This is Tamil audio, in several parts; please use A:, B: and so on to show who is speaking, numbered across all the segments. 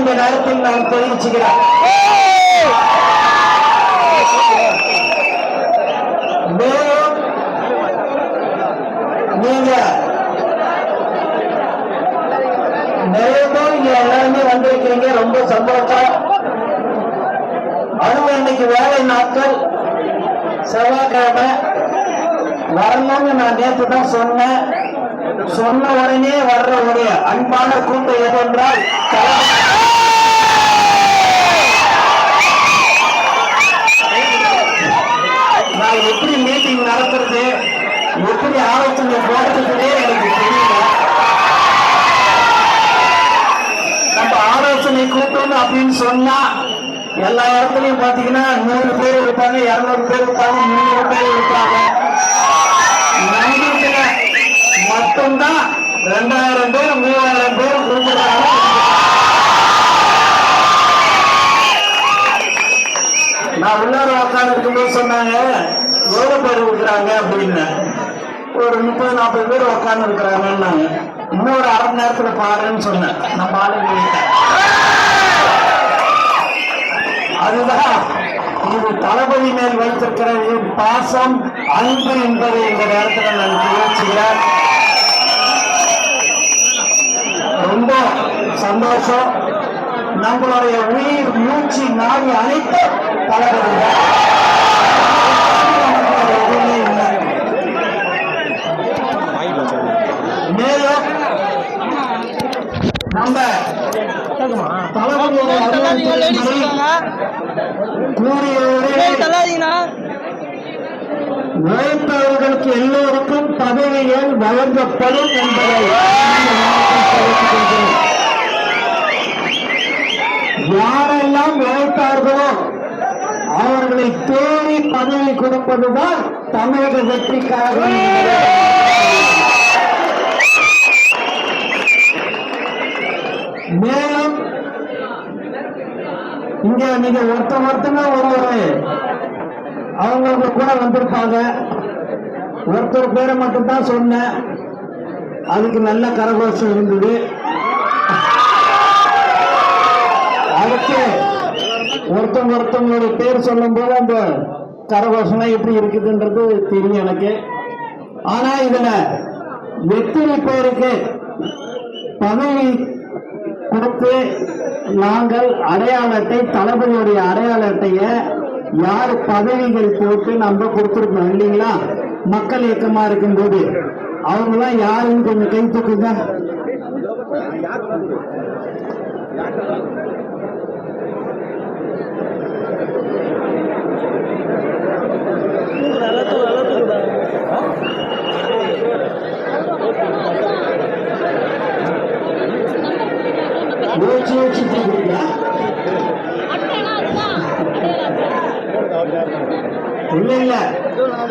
A: இந்த நேரத்தில் நான் தெரிவிச்சுக்கிறேன். மேலும் நீங்க நிறைய பேர் இங்க எல்லாருமே வந்திருக்கிறீங்க, ரொம்ப சந்தோஷம். அதுவும் இன்னைக்கு வேலை நாட்கள், செவ்வாய்க்கிழமை வரணும்னு நான் நேற்று தான் சொன்னேன். சொன்ன உடனே வர்ற ஒரு அன்பான கூட்டம் எது என்றால் நான் எப்படி மீட்டிங் நடத்துறது, எப்படி ஆலோசனை போடுறதுன்னே எனக்கு தெரியல. நம்ம ஆலோசனை கூட்டம் அப்படின்னு சொன்னா எல்லா இடத்துலயும் பாத்தீங்கன்னா 100 பேர் இருப்பாங்க, 200 பேர் இருப்பாங்க, 300 பேர் இருப்பாங்க. நம்பிக்கையில மட்டும்தான் 2000 பேர் 3000 பேர் கூப்பிடுறாங்க. நான் உள்ளார உட்கார்ந்து இருக்கும்போது சொன்னாங்க எவ்வளவு பேர் இருக்கிறாங்க அப்படின்னு. ஒரு 30-40 பேர் உட்கார்ந்து இருக்கிறாங்கன்னாங்க. இன்னொரு அரை மணி நேரத்துல பாருன்னு சொன்னேன். நம்ம ஆளுங்க அதுதான் இது தளபதி மேல் வைத்திருக்கிற பாசம், அன்பு என்பதை இந்த நேரத்தில் நான் தெரிவிச்சுக்கிறேன். ரொம்ப சந்தோஷம். நம்மளுடைய உயிர் மூச்சு நாடி அனைத்து தளபதி மேலும் நம்ம உழைப்பவர்களுக்கு எல்லோருக்கும் பதவிகள் வழங்கப்படும் என்பதை யாரெல்லாம் உழைத்தார்களோ அவர்களை தேடி பதவி கொடுப்பதுதான் தமிழக வெற்றிக்காக. மேலும் இங்க நீங்க ஒருத்தங்க ஒரு அவங்களுக்கு கூட வந்திருப்பாங்க. ஒருத்தர் பேரை மட்டும்தான் சொன்னேன், அதுக்கு நல்ல கரகோஷம் இருந்தது. அதுக்கு ஒருத்தவங்களுடைய பேர் சொல்லும் போது அந்த கரகோஷம் எப்படி இருக்குதுன்றது தெரியும் எனக்கு. ஆனா இதுல எத்தனை பேருக்கு பதவி கொடுத்து நாங்கள் அடையாள அட்டை, தளபதியுடைய அடையாள அட்டைய யார் பதவிகள் போட்டு நம்ம கொடுத்துருக்கோம் இல்லைங்களா? மக்கள் இயக்கமா இருக்கும்போது அவங்களாம் யாருன்னு கொஞ்சம் கை தூக்குங்க. இல்ல இல்ல,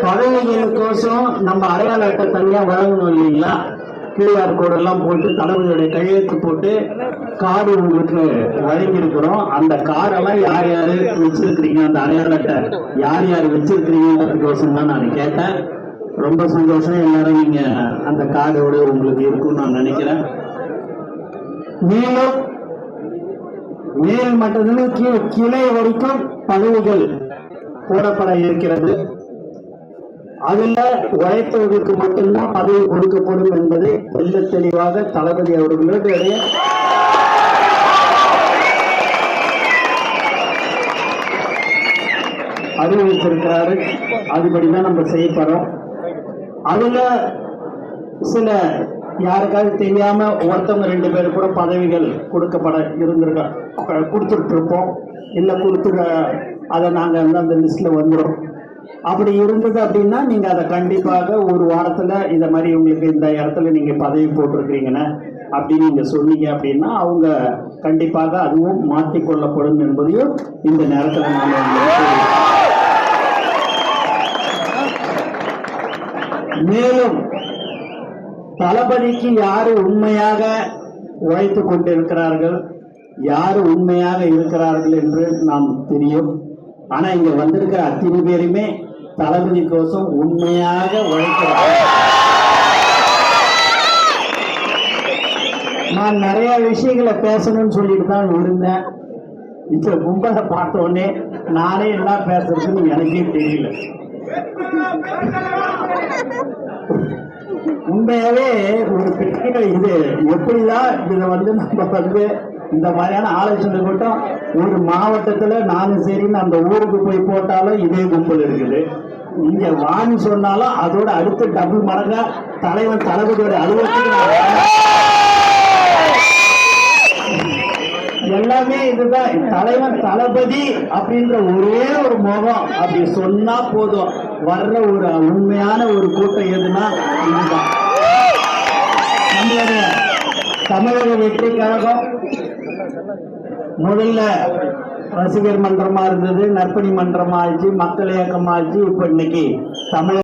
A: பதவிகளுக்கோசம் நம்ம அடையாள அட்டை தனியா வழங்கணும் இல்லைங்களா? QR கோடு எல்லாம் போட்டு தளபதியுடைய கையெழுத்து போட்டு கார்டு உங்களுக்கு வழங்கியிருக்கிறோம். அந்த கார்டெல்லாம் யார் யாரு வச்சிருக்கிறீங்க, அந்த அடையாள அட்டை யார் யார் வச்சிருக்கிறீங்கன்றதுக்கோசம் தான் நான் கேட்டேன். ரொம்ப சந்தோஷம். எல்லாரும் நீங்க அந்த கார்டோட உங்களுக்கு இருக்கும்னு நான் நினைக்கிறேன். மேலும் மேல் மட்டத்தில் கிளை வரைக்கும் பதவிகள் போடப்பட இருக்கிறது. அதுல உழைத்தவர்களுக்கு மட்டும்தான் பதவி கொடுக்கப்படும் என்பதை தெல்ல தெளிவாக தளபதி அவர்களுடைய அறிவித்திருக்கிறாரு. அதுபடிதான் நம்ம செய்யப்படுறோம். அதுல சில யாருக்காவது தெரியாம ஒருத்தவங்க 2 பேர் கூட பதவிகள் கொடுக்கப்பட கொடுத்துட்டு இருப்போம். இல்லை கொடுத்து அதை நாங்கள் அந்த லிஸ்ட்ல வந்துடும். அப்படி இருந்தது அப்படின்னா நீங்க அதை கண்டிப்பாக ஒரு வாரத்துல இதை மாதிரி உங்களுக்கு இந்த இடத்துல நீங்க பதவி போட்டிருக்கிறீங்கன்னு அப்படின்னு நீங்க சொன்னீங்க அப்படின்னா அவங்க கண்டிப்பாக அதுவும் மாற்றிக்கொள்ளப்படும் என்பதையும் இந்த நேரத்தில் நான் மேலும் தளபதிக்கு யாரு உண்மையாக உழைத்து கொண்டிருக்கிறார்கள், யாரு உண்மையாக இருக்கிறார்கள் என்று நாம் தெரியும். ஆனா இங்க வந்திருக்கிற அத்தனை பேருமே தளபதி கோசம் உண்மையாக உழைக்கிறார்கள். நான் நிறைய விஷயங்களை பேசணும்னு சொல்லிட்டு தான் இருந்தேன். இந்த கும்பலை பார்த்த உடனே நானே என்ன பேசுறதுன்னு எனக்கே தெரியல. உண்மையாவே ஒரு பெரிய இது எப்படிதான் இதை நம்ம இந்த மாதிரியான ஆலோசனை கூட்டம் ஒரு மாவட்டத்துல நானும் சரின்னு அந்த ஊருக்கு போய் போட்டாலும் இதே கும்பல் இருக்குது. இங்க வான்னு சொன்னாலும் அதோட அடுத்து டபுள் மடங்கா தலைவன் தளபதியோட அலுவலகத்துக்கு எல்லாமே இதுதான். தலைவன் தளபதி அப்படின்ற ஒரே ஒரு முகம் அப்படி சொன்னா போதும், வர்ற ஒரு உண்மையான ஒரு கூட்டம் எதுனா இதுதான். நம்மளுடைய தமிழக வெற்றி கழகம் முதல்ல ரசிகர் மன்றமா இருந்தது, நற்பணி மன்றமா ஆச்சு, மக்கள் இயக்கமா ஆச்சு. இப்ப இன்னைக்கு தமிழக